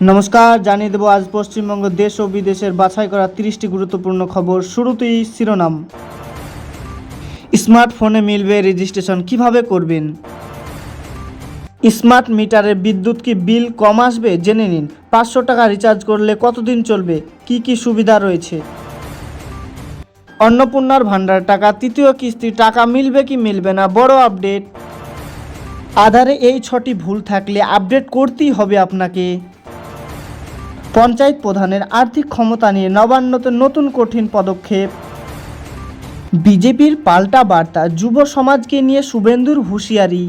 নমস্কার, জানিয়ে দেব আজ পশ্চিমবঙ্গ দেশ ও বিদেশের বাছাই করা 30টি গুরুত্বপূর্ণ খবর। শুরুতেই শিরোনাম। স্মার্টফোনে মিলবে রেজিস্ট্রেশন, কিভাবে করবেন? স্মার্ট মিটারের বিদ্যুৎ কি বিল কম আসবে? জেনে নিন। 500 টাকা রিচার্জ করলে কতদিন চলবে? কি কি সুবিধা রয়েছে? অন্নপূর্ণার ভান্ডার টাকা তৃতীয় কিস্তি টাকা মিলবে কি মিলবে না? বড় আপডেট। আধারে এই 6টি ভুল থাকলে আপডেট করতেই হবে আপনাকে। পঞ্চায়েত প্রধানের আর্থিক ক্ষমতা নিয়ে নবান্নতে নতুন কঠিন পদক্ষেপ। বিজেপির পাল্টা বার্তা, যুব সমাজকে নিয়ে শুভেন্দুর হুঁশিয়ারি।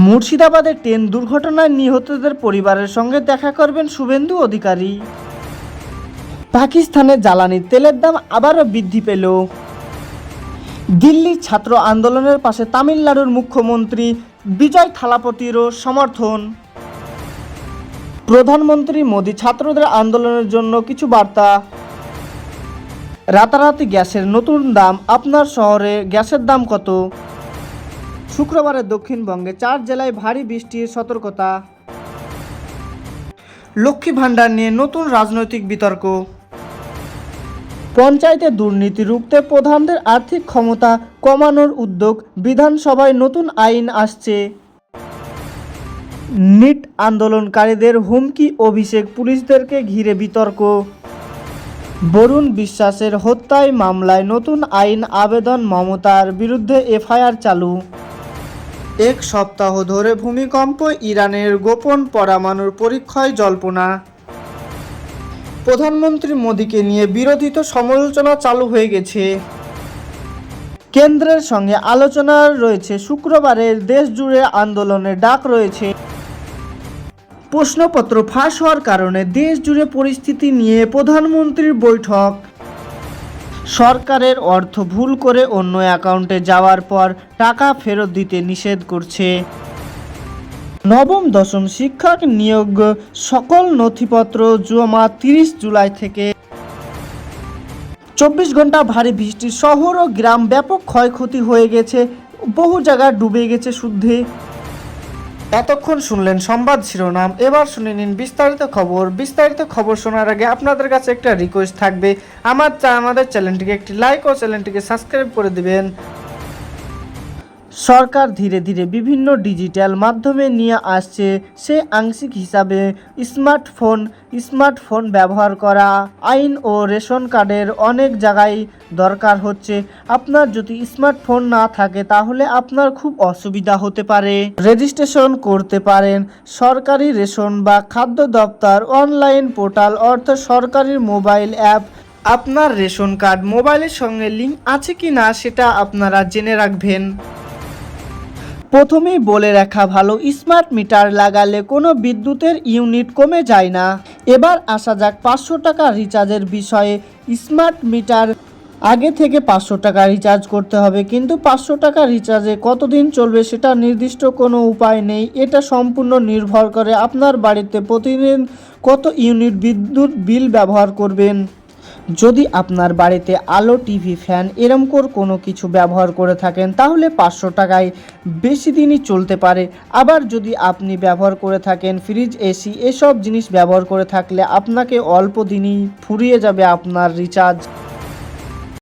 মুর্শিদাবাদের ট্রেন দুর্ঘটনায় নিহতদের পরিবারের সঙ্গে দেখা করবেন শুভেন্দু অধিকারী। পাকিস্তানে জ্বালানি তেলের দাম আবারও বৃদ্ধি পেল। দিল্লির ছাত্র আন্দোলনের পাশে তামিলনাড়ুর মুখ্যমন্ত্রী বিজয় থালাপতিরও সমর্থন। প্রধানমন্ত্রী মোদি ছাত্রদের আন্দোলনের জন্য কিছু বার্তা। রাতারাতি গ্যাসের নতুন দাম, আপনার শহরে গ্যাসের দাম কত? শুক্রবারে দক্ষিণবঙ্গে 4 জেলায় ভারী বৃষ্টির সতর্কতা। লক্ষ্মী ভাণ্ডার নিয়ে নতুন রাজনৈতিক বিতর্ক। পঞ্চায়েতে দুর্নীতি রুখতে প্রধানদের আর্থিক ক্ষমতা কমানোর উদ্যোগ, বিধানসভায় নতুন আইন আসছে। নিট আন্দোলনকারীদের হুমকি, অভিষেক পুলিশদেরকে ঘিরে বিতর্ক। বরুণ বিশ্বাসের হত্যায় মামলায় নতুন আইন আবেদন, মমতার বিরুদ্ধে এফআইআর চালু। 1 সপ্তাহ ধরে ভূমিকম্প, ইরানের গোপন পরমাণুর পরীক্ষায় জল্পনা। প্রধানমন্ত্রী মোদীকে নিয়ে বিরোধিত সমালোচনা চালু হয়ে গেছে। কেন্দ্রের সঙ্গে আলোচনা রয়েছে, শুক্রবারের দেশ জুড়ে আন্দোলনের ডাক রয়েছে। প্রশ্নপত্র ফাঁস হওয়ার কারণে দেশ জুড়ে পরিস্থিতি নিয়ে প্রধানমন্ত্রীর বৈঠক। সরকারের অর্থ ভুল করে অন্য অ্যাকাউন্টে যাওয়ার পর টাকা ফেরত দিতে নিষেধ করছে। নবম দশম শিক্ষক নিয়োগ সকল নথিপত্র জমা 30 জুলাই থেকে। 24 ঘন্টা ভারী বৃষ্টি, শহর ও গ্রাম ব্যাপক ক্ষয়ক্ষতি হয়ে গেছে, বহু জায়গা ডুবে গেছে শুদ্ধে। এতক্ষণ শুনলেন সংবাদ শিরোনাম, এবার শুনে নিন বিস্তারিত খবর। বিস্তারিত খবর শোনার আগে আপনাদের কাছে একটা রিকোয়েস্ট থাকবে, আমাদের চ্যানেলটিকে একটি লাইক ও চ্যানেলটিকে সাবস্ক্রাইব করে দিবেন। সরকার ধীরে ধীরে বিভিন্ন ডিজিটাল মাধ্যমে নিয়ে আসছে, সে আংশিক হিসাবে স্মার্টফোন ব্যবহার করা আইন ও রেশন কার্ডের অনেক জায়গায় দরকার হচ্ছে। আপনার যদি স্মার্টফোন না থাকে তাহলে আপনার খুব অসুবিধা হতে পারে। রেজিস্ট্রেশন করতে পারেন সরকারি রেশন বা খাদ্য দপ্তর অনলাইন পোর্টাল, অর্থাৎ সরকারি মোবাইল অ্যাপ। আপনার রেশন কার্ড মোবাইলের সঙ্গে লিঙ্ক আছে কি না সেটা আপনারা জেনে রাখবেন। প্রথমেই বলে রাখা ভালো, স্মার্ট মিটার লাগালে কোনো বিদ্যুতের ইউনিট কমে যায় না। এবার আসা যাক 500 টাকা রিচার্জের বিষয়ে। স্মার্ট মিটার আগে থেকে 500 টাকা রিচার্জ করতে হবে, কিন্তু 500 টাকা রিচার্জে কতদিন চলবে সেটা নির্দিষ্ট কোনো উপায় নেই। এটা সম্পূর্ণ নির্ভর করে আপনার বাড়িতে প্রতিদিন কত ইউনিট বিদ্যুৎ বিল ব্যবহার করবেন। যদি আপনার বাড়িতে আলো, টিভি, ফ্যান এরকম কোনো কিছু ব্যবহার করে থাকেন তাহলে 500 টাকায় বেশি দিনই চলতে পারে। আবার যদি আপনি ব্যবহার করে থাকেন ফ্রিজ, এসি এসব জিনিস ব্যবহার করে থাকলে আপনাকে অল্প দিনই ফুরিয়ে যাবে আপনার রিচার্জ।